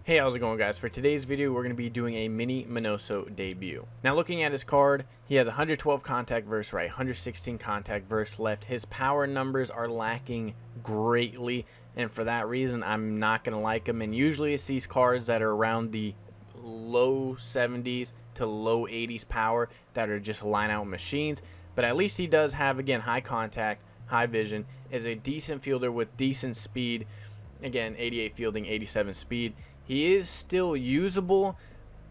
Hey, how's it going, guys? For today's video, we're going to be doing a Minnie Minoso debut. Now, looking at his card, he has 112 contact versus right, 116 contact versus left. His power numbers are lacking greatly, and for that reason, I'm not going to like him. And usually it's these cards that are around the low 70s to low 80s power that are just line-out machines. But at least he does have, again, high contact, high vision, is a decent fielder with decent speed. Again, 88 fielding, 87 speed. He is still usable,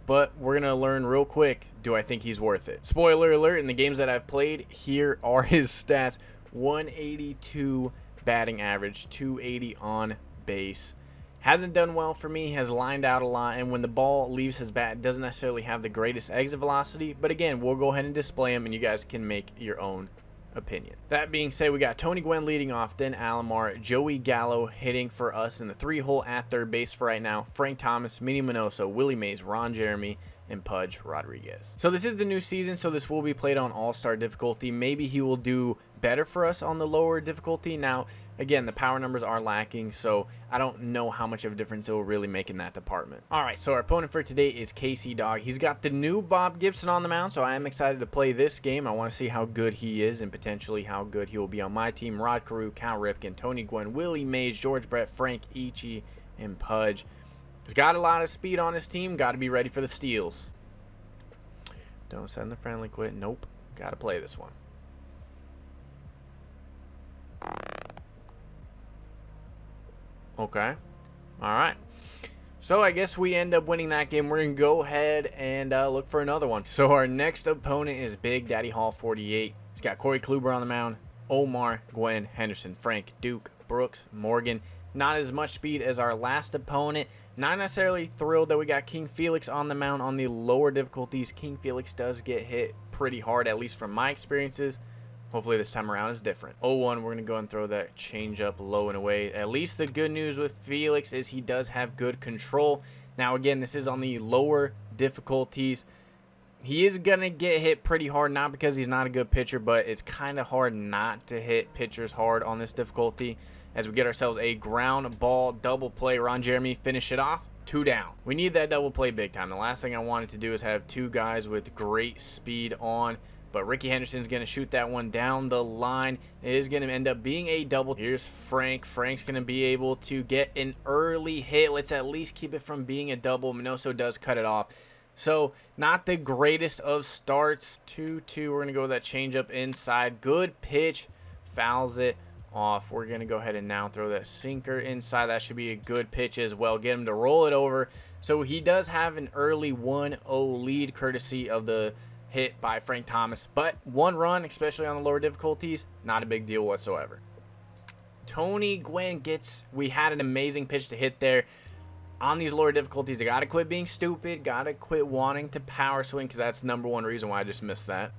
but we're going to learn real quick, do I think he's worth it? Spoiler alert, in the games that I've played, here are his stats. 182 batting average, 280 on base. Hasn't done well for me, has lined out a lot, and when the ball leaves his bat, doesn't necessarily have the greatest exit velocity. But again, we'll go ahead and display him, and you guys can make your own opinion. That being said, we got Tony Gwynn leading off, then Alomar, Joey Gallo hitting for us in the 3-hole at third base for right now, Frank Thomas, Minnie Minoso, Willie Mays, Ron Jeremy, and Pudge Rodriguez. So this is the new season, so this will be played on all-star difficulty. Maybe he will do better for us on the lower difficulty. Now, again, the power numbers are lacking, so I don't know how much of a difference it will really make in that department. All right, so our opponent for today is Casey Dog. He's got the new Bob Gibson on the mound, so I am excited to play this game. I want to see how good he is and potentially how good he will be on my team. Rod Carew, Cal Ripken, Tony Gwynn, Willie Mays, George Brett, Frank Ichi, and Pudge. He's got a lot of speed on his team. Got to be ready for the steals. Don't send the friendly quit. Nope. Got to play this one. Okay. All right. So I guess we end up winning that game. We're going to go ahead and look for another one. So our next opponent is Big Daddy Hall 48. He's got Corey Kluber on the mound, Omar, Gwen, Henderson, Frank, Duke, Brooks, Morgan. Not as much speed as our last opponent. Not necessarily thrilled that we got King Felix on the mound on the lower difficulties. King Felix does get hit pretty hard, at least from my experiences. Hopefully this time around is different. 0-1, we're going to go and throw that change up low and away. At least the good news with Felix is he does have good control. Now, again, this is on the lower difficulties. He is going to get hit pretty hard, not because he's not a good pitcher, but it's kind of hard not to hit pitchers hard on this difficulty. As we get ourselves a ground ball double play. Ron Jeremy finish it off. 2 down. We need that double play big time. The last thing I wanted to do is have 2 guys with great speed on. But Ricky Henderson's going to shoot that one down the line. It is going to end up being a double. Here's Frank. Frank's going to be able to get an early hit. Let's at least keep it from being a double. Minoso does cut it off. So, not the greatest of starts. 2-2. We're going to go with that changeup inside. Good pitch. Fouls it off. We're going to go ahead and now throw that sinker inside. That should be a good pitch as well. Get him to roll it over. So, he does have an early 1-0 lead courtesy of the hit by Frank Thomas, but 1 run, especially on the lower difficulties, not a big deal whatsoever. Tony Gwynn we had an amazing pitch to hit there. On these lower difficulties, I gotta quit being stupid, gotta quit wanting to power swing, because that's #1 reason why I just missed that.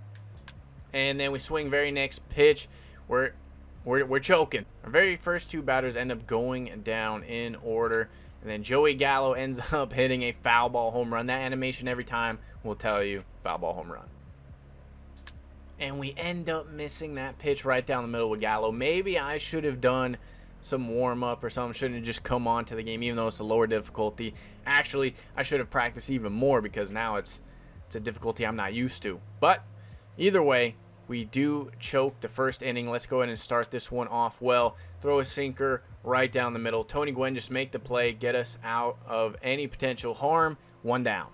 And then we swing very next pitch. We're choking. Our very first 2 batters end up going down in order. And then Joey Gallo ends up hitting a foul ball home run. That animation every time will tell you foul ball home run. And we end up missing that pitch right down the middle with Gallo. Maybe I should have done some warm-up or something. Shouldn't have just come on to the game, even though it's a lower difficulty. Actually, I should have practiced even more because now it's a difficulty I'm not used to. But either way, we do choke the first inning. Let's go ahead and start this one off well. Throw a sinker right down the middle. Tony Gwynn just make the play, get us out of any potential harm. 1 down.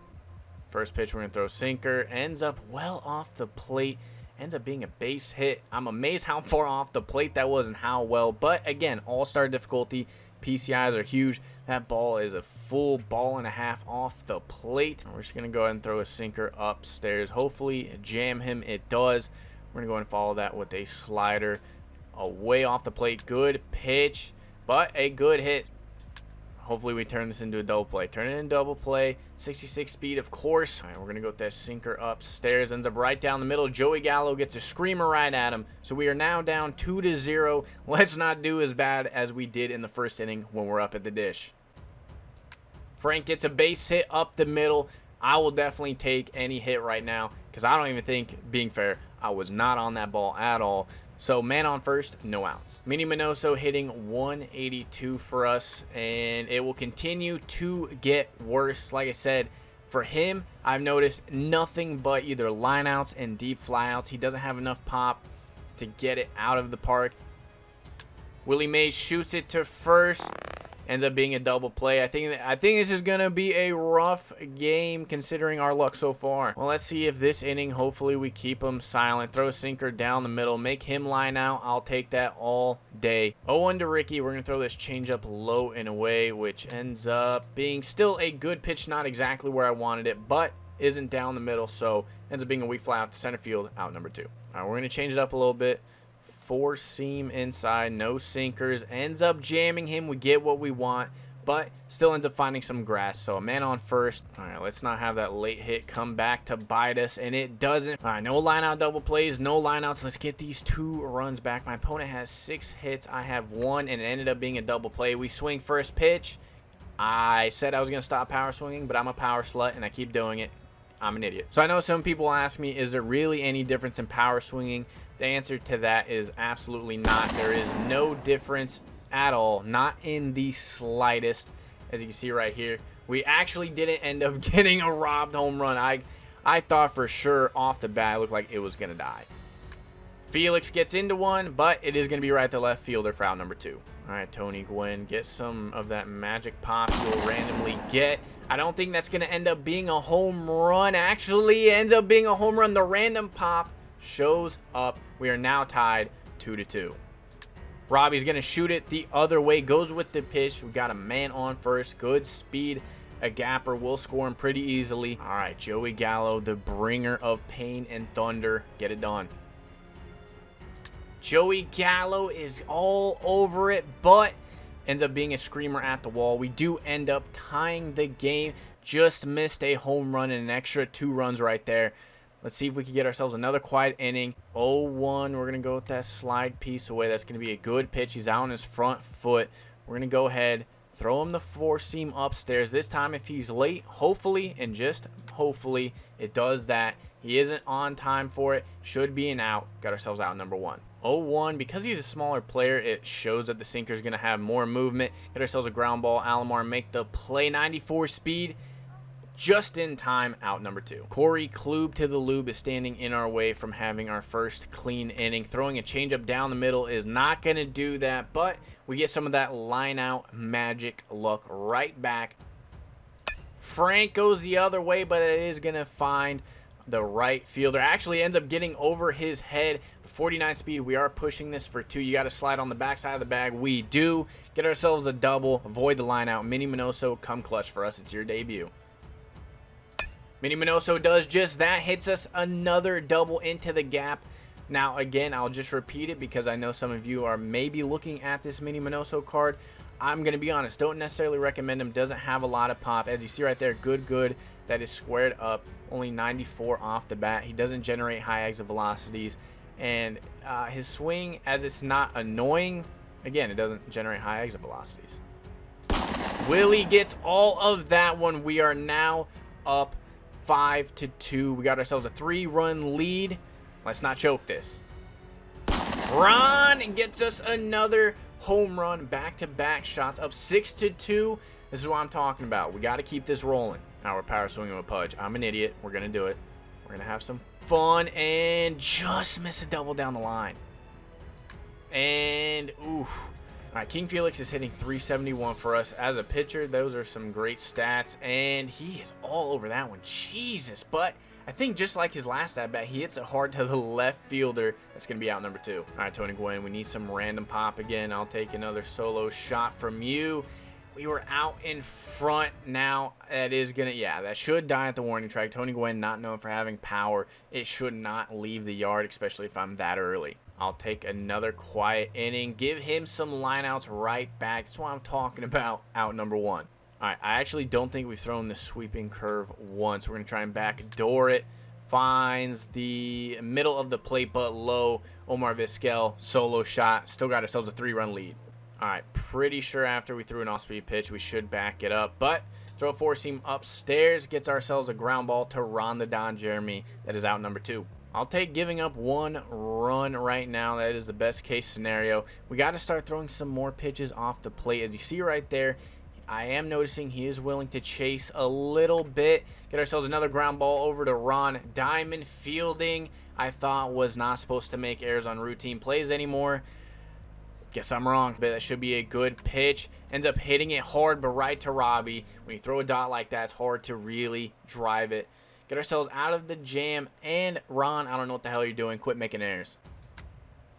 First pitch, we're going to throw sinker. Ends up well off the plate. Ends up being a base hit. I'm amazed how far off the plate that was and how well. But again, all-star difficulty. PCIs are huge. That ball is a full 1.5 balls off the plate. We're just going to go ahead and throw a sinker upstairs. Hopefully jam him. It does. We're going to go and follow that with a slider away off the plate. Good pitch, but a good hit. Hopefully we turn this into a double play. Turn it into double play. 66 speed, of course. All right, we're going to go with that sinker upstairs. Ends up right down the middle. Joey Gallo gets a screamer right at him. So we are now down 2-0. Let's not do as bad as we did in the first inning when we're up at the dish. Frank gets a base hit up the middle. I will definitely take any hit right now because I don't even think, being fair, I was not on that ball at all. So man on first, no outs. Minnie Minoso hitting 182 for us, and it will continue to get worse. Like I said, for him, I've noticed nothing but either lineouts and deep flyouts. He doesn't have enough pop to get it out of the park. Willie Mays shoots it to first. Ends up being a double play. I think this is going to be a rough game considering our luck so far. Well, let's see if this inning, hopefully we keep him silent. Throw a sinker down the middle. Make him line out. I'll take that all day. 0-1 to Ricky. We're going to throw this changeup low and away, which ends up being still a good pitch. Not exactly where I wanted it, but isn't down the middle. So ends up being a weak fly out to center field, out number 2. All right, we're going to change it up a little bit. 4-seam inside, no sinkers, ends up jamming him. We get what we want, but still ends up finding some grass. So a man on first. All right, let's not have that late hit come back to bite us, and it doesn't. All right, no line out double plays, no line outs. Let's get these 2 runs back. My opponent has 6 hits. I have 1, and it ended up being a double play. We swing first pitch. I said I was going to stop power swinging, but I'm a power slut, and I keep doing it. I'm an idiot. So I know some people ask me, is there really any difference in power swinging? The answer to that is absolutely not. There is no difference at all, not in the slightest. As you can see right here, we actually didn't end up getting a robbed home run. I thought for sure off the bat it looked like it was going to die. Felix gets into one, but it is going to be right to left fielder for out number 2. All right, Tony Gwynn, get some of that magic pop you'll randomly get. I don't think that's going to end up being a home run. Actually, it ends up being a home run. The random pop shows up. We are now tied 2-2. Robbie's going to shoot it the other way. Goes with the pitch. We got a man on first. Good speed. A gapper will score him pretty easily. All right, Joey Gallo, the bringer of pain and thunder. Get it done. Joey Gallo is all over it, but ends up being a screamer at the wall. We do end up tying the game. Just missed a home run and an extra 2 runs right there. Let's see if we can get ourselves another quiet inning. 0-1. We're going to go with that slide piece away. That's going to be a good pitch. He's out on his front foot. We're going to go ahead, throw him the 4-seam upstairs. This time, if he's late, hopefully, and just hopefully, it does that. He isn't on time for it. Should be an out. Got ourselves out number 1. 0-1. Because he's a smaller player, it shows that the sinker is going to have more movement. Get ourselves a ground ball. Alomar make the play. 94 speed. Just in time, out number 2. Corey Klube to the lube is standing in our way from having our first clean inning. Throwing a changeup down the middle is not going to do that, but we get some of that line out magic luck right back. Frank goes the other way, but it is going to find the right fielder. Actually ends up getting over his head. 49 speed. We are pushing this for 2. You got to slide on the backside of the bag. We do. Get ourselves a double. Avoid the line out. Minnie Minoso, come clutch for us. It's your debut. Minnie Minoso does just that, hits us another double into the gap. Now, again, I'll just repeat it because I know some of you are maybe looking at this Minnie Minoso card. I'm going to be honest, don't necessarily recommend him. Doesn't have a lot of pop. As you see right there, good. That is squared up. Only 94 off the bat. He doesn't generate high exit velocities. And his swing, as it's not annoying, again, it doesn't generate high exit velocities. Willie gets all of that one. We are now up 5-2. We got ourselves a 3-run lead. Let's not choke this. Ron gets us another home run. Back-to-back shots, up 6-2. This is what I'm talking about. We got to keep this rolling. Now we're power swinging with Pudge. I'm an idiot. We're going to do it. We're going to have some fun and just miss a double down the line. And, oof. All right, King Felix is hitting 371 for us. As a pitcher, those are some great stats, and he is all over that one. Jesus, but I think just like his last at-bat, he hits it hard to the left fielder. That's going to be out number 2. All right, Tony Gwynn, we need some random pop again. I'll take another solo shot from you. We were out in front. Now, that is going to, yeah, that should die at the warning track. Tony Gwynn, not known for having power. It should not leave the yard, especially if I'm that early. I'll take another quiet inning. Give him some lineouts right back. That's what I'm talking about. Out number 1. All right, I actually don't think we've thrown the sweeping curve once. We're going to try and backdoor it. Finds the middle of the plate, but low. Omar Vizquel, solo shot. Still got ourselves a 3-run lead. All right, pretty sure after we threw an off-speed pitch, we should back it up. But throw a 4-seam upstairs. Gets ourselves a ground ball to Ron the Don Jeremy. That is out number 2. I'll take giving up 1 run right now. That is the best case scenario. We got to start throwing some more pitches off the plate. As you see right there, I am noticing he is willing to chase a little bit. Get ourselves another ground ball over to Ron. Diamond fielding, I thought was not supposed to make errors on routine plays anymore. Guess I'm wrong, but that should be a good pitch. Ends up hitting it hard, but right to Robbie. When you throw a dot like that, it's hard to really drive it. Get ourselves out of the jam. And Ron, I don't know what the hell you're doing. Quit making errors.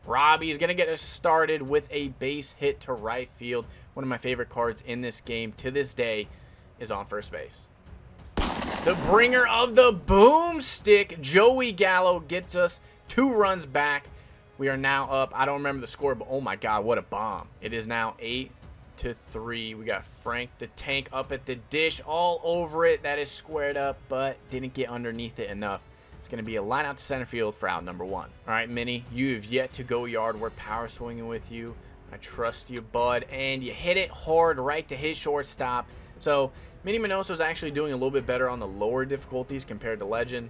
Robbie is going to get us started with a base hit to right field. One of my favorite cards in this game to this day is on first base. The bringer of the boomstick, Joey Gallo, gets us 2 runs back. We are now up. I don't remember the score, but oh my God, what a bomb. It is now 8-3. We got Frank the Tank up at the dish, all over it. That is squared up, but didn't get underneath it enough. It's going to be a line out to center field for out number 1. All right, Minnie, you have yet to go yard. We're power swinging with you. I trust you, bud. And you hit it hard right to his shortstop. So Minnie Minoso is actually doing a little bit better on the lower difficulties compared to Legend.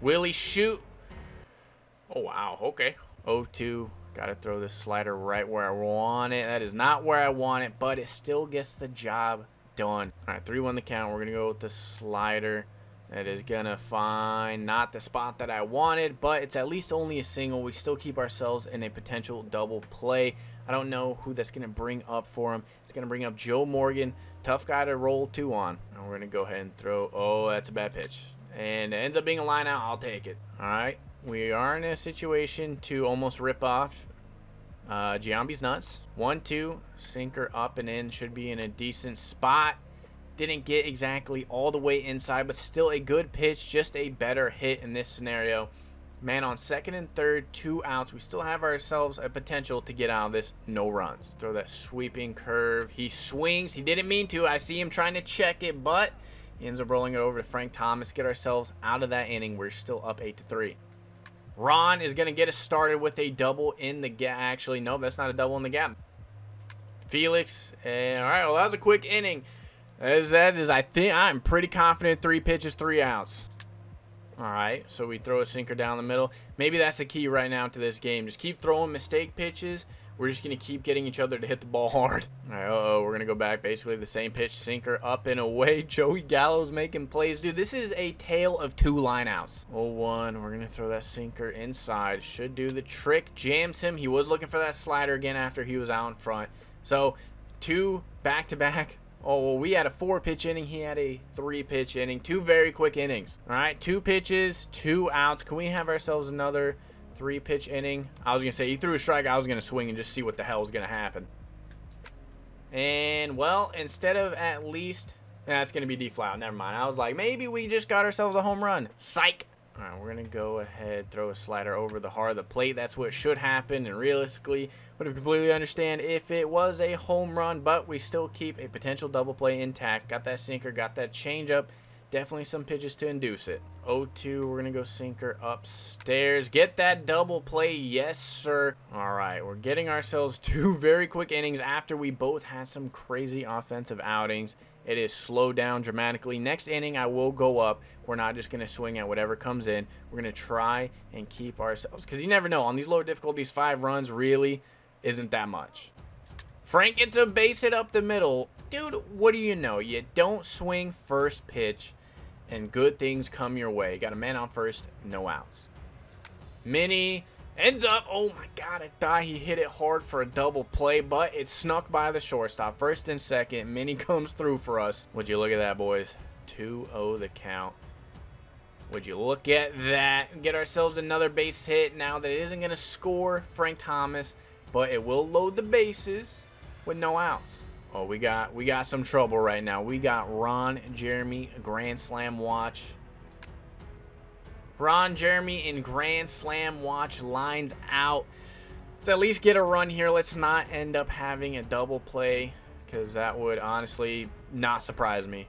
Will he shoot? Oh, wow. Okay. 0-2. Got to throw this slider right where I want it. That is not where I want it, but it still gets the job done. All right, 3-1 the count. We're going to go with the slider. That is going to find not the spot that I wanted, but it's at least only a single. We still keep ourselves in a potential double play. I don't know who that's going to bring up for him. It's going to bring up Joe Morgan. Tough guy to roll 2 on. And we're going to go ahead and throw. Oh, that's a bad pitch. And it ends up being a line out. I'll take it. All right. We are in a situation to almost rip off Giambi's nuts. 1-2. Sinker up and in. Should be in a decent spot. Didn't get exactly all the way inside, but still a good pitch. Just a better hit in this scenario. Man on second and third, 2 outs. We still have ourselves a potential to get out of this. No runs. Throw that sweeping curve. He swings. He didn't mean to. I see him trying to check it, but he ends up rolling it over to Frank Thomas. Get ourselves out of that inning. We're still up 8-3. Ron is going to get us started with a double in the gap. Actually, no, that's not a double in the gap. Felix. And all right, well, that was a quick inning. That is, I think, I'm pretty confident 3 pitches, 3 outs. All right, so we throw a sinker down the middle. Maybe that's the key right now to this game. Just keep throwing mistake pitches. We're just going to keep getting each other to hit the ball hard. All right, we're going to go back. Basically the same pitch, sinker up and away. Joey Gallo's making plays. Dude, this is a tale of 2 lineouts. 0-1. We're going to throw that sinker inside. Should do the trick. Jams him. He was looking for that slider again after he was out in front. So 2 back-to-back. Oh, well, we had a 4-pitch inning. He had a 3-pitch inning. 2 very quick innings. All right, 2 pitches, 2 outs. Can we have ourselves another 3-pitch inning? I was going to say, he threw a strike. I was going to swing and just see what the hell was going to happen. And, well, instead of at least... That's going to be D-flat. Never mind. I was like, maybe we just got ourselves a home run. Psych. All right, we're going to go ahead, throw a slider over the heart of the plate. That's what should happen, and realistically would have completely understand if it was a home run, but we still keep a potential double play intact. Got that sinker, got that changeup. Definitely some pitches to induce it. 0-2, we're going to go sinker upstairs. Get that double play. Yes, sir. All right, we're getting ourselves 2 very quick innings after we both had some crazy offensive outings. It is slowed down dramatically. Next inning, I will go up. We're not just going to swing at whatever comes in. We're going to try and keep ourselves. Because you never know. On these lower difficulties, 5 runs really isn't that much. Frank gets a base hit up the middle. Dude, what do you know? You don't swing first pitch, and good things come your way. Got a man on first, no outs. Minnie ends up, oh my God, I thought he hit it hard for a double play, but it snuck by the shortstop. First and second, Minnie comes through for us. Would you look at that, boys? 2-0 the count. Would you look at that? Get ourselves another base hit now that it isn't going to score Frank Thomas, but it will load the bases with no outs. Oh, we got some trouble right now. We got Ron Jeremy Grand Slam watch. Ron Jeremy in Grand Slam watch, lines out. Let's at least get a run here. Let's not end up having a double play, because that would honestly not surprise me.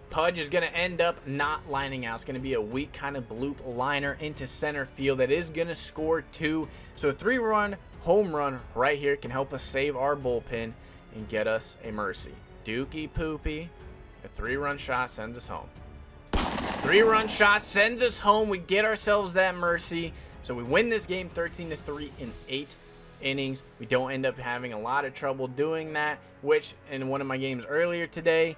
Pudge is going to end up not lining out. It's going to be a weak kind of bloop liner into center field that is going to score 2. So a 3-run home run right here can help us save our bullpen and get us a mercy. Dookie Poopy, a 3-run shot sends us home. 3 3-run shot sends us home. We get ourselves that mercy. So we win this game 13-3 in 8 innings. We don't end up having a lot of trouble doing that, which in one of my games earlier today,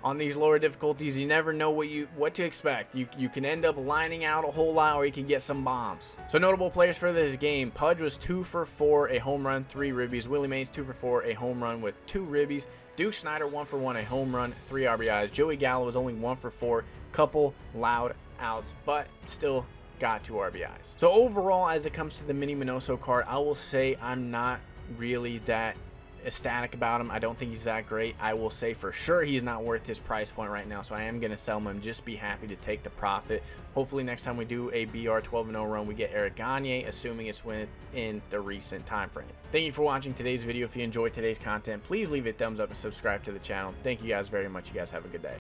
on these lower difficulties, you never know what to expect. You can end up lining out a whole lot, or you can get some bombs. So notable players for this game: Pudge was 2 for 4, a home run, 3 ribbies. Willie Mays 2 for 4, a home run with 2 ribbies. Duke Snyder 1 for 1, a home run, 3 RBIs. Joey Gallo was only 1 for 4, couple loud outs, but still got 2 RBIs. So overall, as it comes to the Minnie Minoso card, I will say I'm not really that ecstatic about him. I don't think he's that great. I will say for sure he's not worth his price point right now, so I am going to sell him and just be happy to take the profit. Hopefully next time we do a BR 12-0 run, we get Eric Gagne, assuming it's within the recent time frame. Thank you for watching today's video. If you enjoyed today's content, please leave a thumbs up and subscribe to the channel. Thank you guys very much. You guys have a good day.